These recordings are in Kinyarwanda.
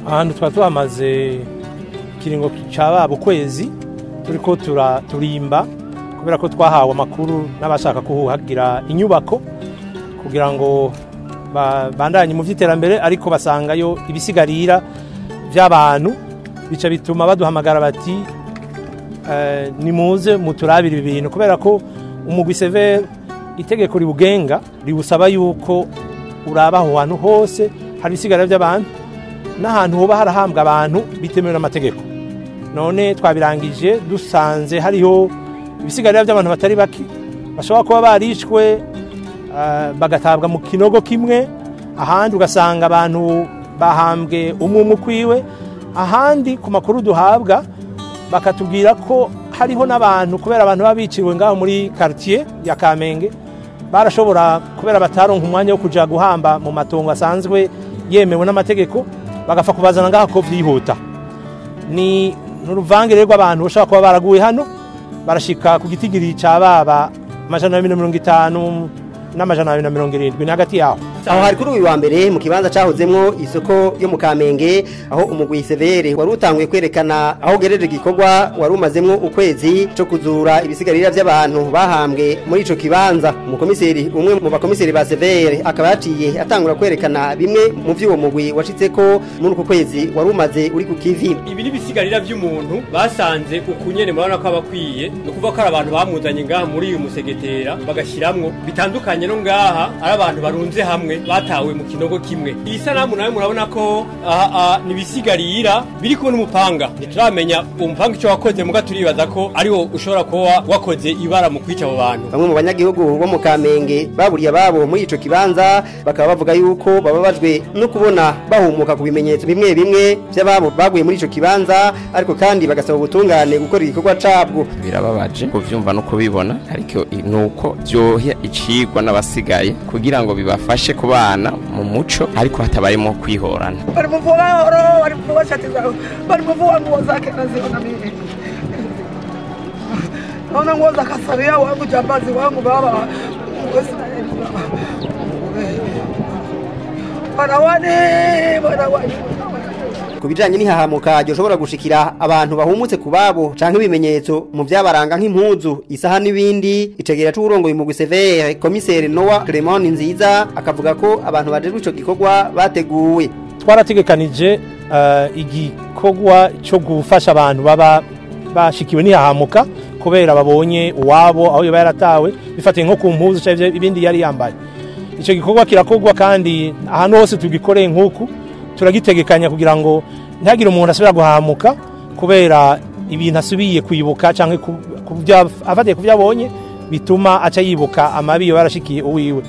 ahantu twa tuhamaze kiringo cyaba ukwezi turiko turimba kubera ko twahawe amakuru n'abashaka kuhagira inyubako kugira ngo bandanye mu vy'iterambere ariko basangayo ibisigarira by'abantu bica bituma baduhamagara bati nimuze muturabira ibintu kubera ko umugwi severe itegeko ribugenga ribusaba yuko uraba aho hantu hose hari ibisigarira by'abantu n'ahantu hoba harahambwa abantu bitemewe n'amategeko. None twabirangije dusanze hariho ibisigarira by'abantu batari baki bashobora kuba barishwe bagatabwa mu kinogo kimwe, ahandi ugasanga abantu bahambwe umwe kwiwe, ahandi ku makuru duhabwa bakatubwira ko hariho n'abantu kubera abantu babiciwe ngaho muri quartier ya Kamenge barashobora kubera bataronka umwanya wo kuja guhamba mu matongo asanzwe yemewe n'amategeko bagafa kubazana ngaho ko vyihuta. Ni n'uruvangire rw'abantu bashaka kuba baraguye hano barashika ku gitigiri c'ababa 250 n'amajana 270 ni hagati yaho. Aho hari kuri uyu wa mbere mu kibanza cahozemwo isoko yo mu Kamenge aho umugwi severe wari utanguye kwerekana aho gereje gikorwa wari umazemwo ukwezi cyo kuzura ibisigarira by'abantu bahambwe muri ico kibanza. Umukomiseri umwe mu bakomiseri ba severe akaba yaciye atangura kwerekana bimwe mu vy'uwo mugwi washitseko muri uko kwezi wari umaze uri ku kivi. Ibi ni bisigarira by'umuntu basanze ukunyene murabona ko abakwiye no kuva ko abantu bamuzanye ngaha muri uyu musegetera bagashiramwo bitandukanye no ngaha ari abantu barunze hamwe batawe mu kinogo kimwe. Iyi sanamu nawe murabona ko ni bisigarira biri kumwe n'umupanga. Ntituramenya umupanga icyo wakoze muga turibaza ko ariwo ushobora kuba wakoze ibara mu kwica abo bantu. Bamwe mu banyagihugu bo mu Kamenge baburiye ababo muri ico kibanza bakaba bavuga yuko bababajwe no kubona bahumuka ku bimenyetso bimwe bimwe by'ababo baguye muri ico kibanza, ariko kandi bagasaba ubutungane gukora igikorwa cabwo. Birababaje kuvyumva no kubibona, ariko nuko byohya icigwa n'abasigaye kugira ngo bibafashe kubana mu muco ariko hatabayemo kwihorana. Bari muvuga horo, bari muvuga shatiza, bari muvuga ngo zake naziona mimi. Naona nguo za kasaria wangu jambazi wangu baba. Barawane. Kubijanye n'ihahamuka ryoshobora gushikira abantu bahumutse kubabo canke ibimenyetso mu byabaranga nk'impuzu isaha n'ibindi, icegera c'uburongo mu Severe komiseri Noah Clement Nziza akavuga ko abantu bajejwe ico gikorwa bateguwe. Twarategekanije igikorwa cyo gufasha abantu baba bashikiwe n'ihahamuka kubera babonye uwabo aho yaba yaratawe bifatiye nko ku mpuzu cyangwa ibindi yari yambaye. Ico gikorwa kirakogwa kandi ahantu hose tugikoreye nkuku turagitegekanya kugira ngo ntagire umuntu asubira guhamuka kubera ibintu asubiye kwibuka canke afatiye kuvyabonye bituma aca yibuka amabi yarashikiye uwiwe.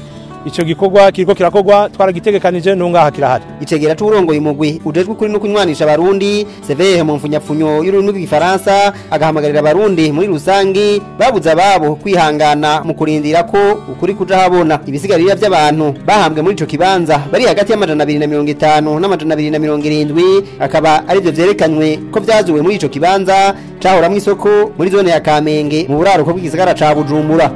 Ico gikorwa kiriko kirakogwa twaragitegekanije nungaha kirahari. Icegera c'uburongo umugwi ujejwe kuri no kunywanisha abarundi Severe mu mfunyapfunyo y'ururimi rw'igifaransa agahamagarira abarundi muri rusangi babuza ababo kwihangana mu kurindira ko ukuri kuja habona. Ibisigarira by'abantu bahambwe muri ico kibanza bari hagati y'amajana 250 n'amajana 270 akaba ari byo vyerekanywe ko vyazuwe muri ico kibanza cahoramwe isoko muri zone ya Kamenge mu buraruko bw'igisagara ca Bujumbura.